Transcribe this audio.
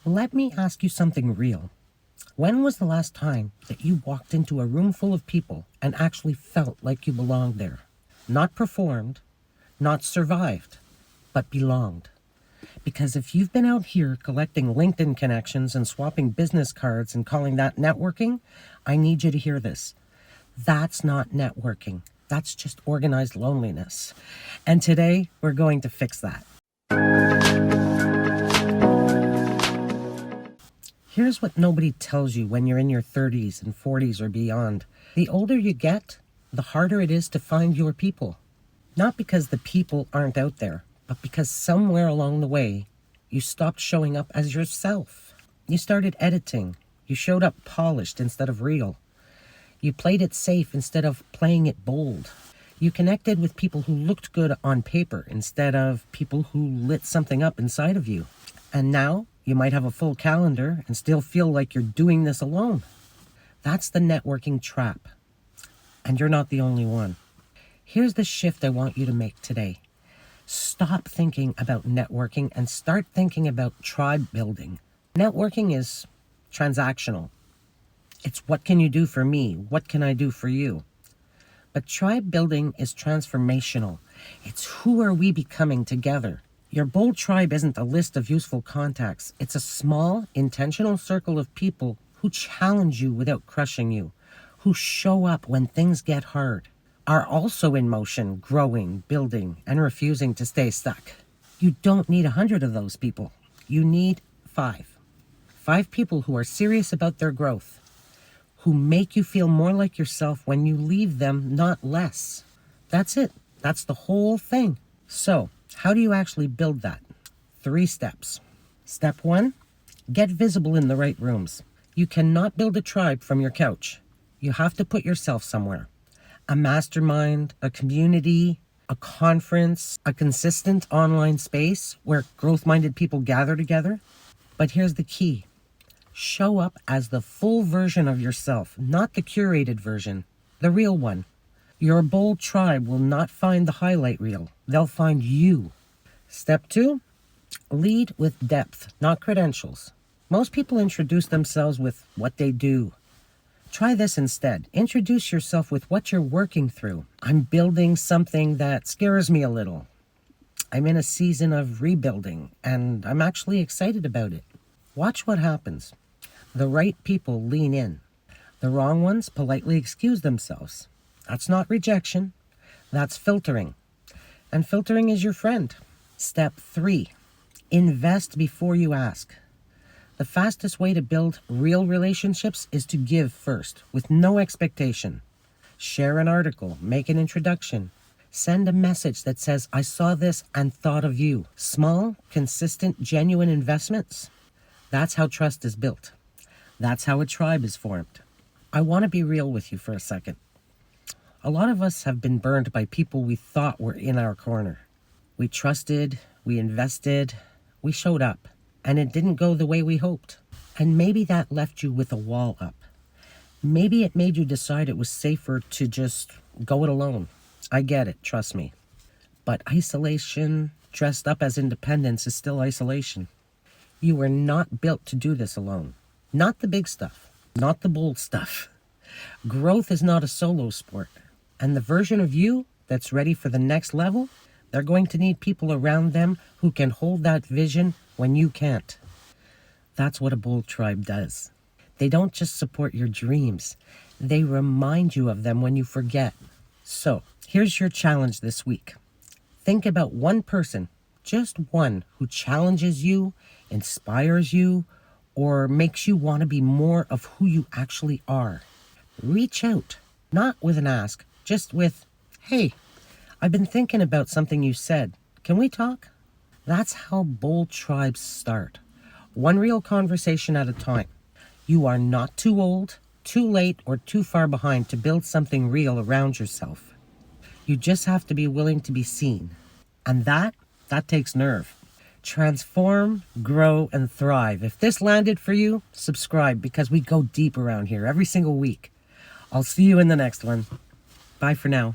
Let me ask you something real. When was the last time that you walked into a room full of people and actually felt like you belonged there? Not performed, not survived, but belonged. Because if you've been out here collecting LinkedIn connections and swapping business cards and calling that networking, I need you to hear this. That's not networking. That's just organized loneliness. And today, we're going to fix that. Here's what nobody tells you when you're in your 30s and 40s or beyond. The older you get, the harder it is to find your people. Not because the people aren't out there, but because somewhere along the way, you stopped showing up as yourself. You started editing. You showed up polished instead of real. You played it safe instead of playing it bold. You connected with people who looked good on paper instead of people who lit something up inside of you. And now, you might have a full calendar and still feel like you're doing this alone. That's the networking trap. And you're not the only one. Here's the shift I want you to make today. Stop thinking about networking and start thinking about tribe building. Networking is transactional. It's what can you do for me? What can I do for you? But tribe building is transformational. It's who are we becoming together? Your bold tribe isn't a list of useful contacts. It's a small, intentional circle of people who challenge you without crushing you, who show up when things get hard, are also in motion, growing, building, and refusing to stay stuck. You don't need 100 of those people. You need 5. 5 people who are serious about their growth, who make you feel more like yourself when you leave them, not less. That's it. That's the whole thing. So, how do you actually build that? 3 steps. Step 1, get visible in the right rooms. You cannot build a tribe from your couch. You have to put yourself somewhere. A mastermind, a community, a conference, a consistent online space where growth-minded people gather together. But here's the key. Show up as the full version of yourself, not the curated version, the real one. Your bold tribe will not find the highlight reel. They'll find you. Step 2, lead with depth, not credentials. Most people introduce themselves with what they do. Try this instead. Introduce yourself with what you're working through. I'm building something that scares me a little. I'm in a season of rebuilding, and I'm actually excited about it. Watch what happens. The right people lean in. The wrong ones politely excuse themselves. That's not rejection. That's filtering. And filtering is your friend. Step 3, invest before you ask. The fastest way to build real relationships is to give first, with no expectation. Share an article, make an introduction. Send a message that says, I saw this and thought of you. Small, consistent, genuine investments. That's how trust is built. That's how a tribe is formed. I want to be real with you for a second. A lot of us have been burned by people we thought were in our corner. We trusted, we invested, we showed up, and it didn't go the way we hoped. And maybe that left you with a wall up. Maybe it made you decide it was safer to just go it alone. I get it, trust me. But isolation, dressed up as independence, is still isolation. You were not built to do this alone. Not the big stuff, not the bold stuff. Growth is not a solo sport. And the version of you that's ready for the next level, they're going to need people around them who can hold that vision when you can't. That's what a bold tribe does. They don't just support your dreams. They remind you of them when you forget. So, here's your challenge this week. Think about one person, just one, who challenges you, inspires you, or makes you want to be more of who you actually are. Reach out, not with an ask, just with, hey, I've been thinking about something you said. Can we talk? That's how bold tribes start. One real conversation at a time. You are not too old, too late, or too far behind to build something real around yourself. You just have to be willing to be seen. And that takes nerve. Transform, grow, and thrive. If this landed for you, subscribe because we go deep around here every single week. I'll see you in the next one. Bye for now.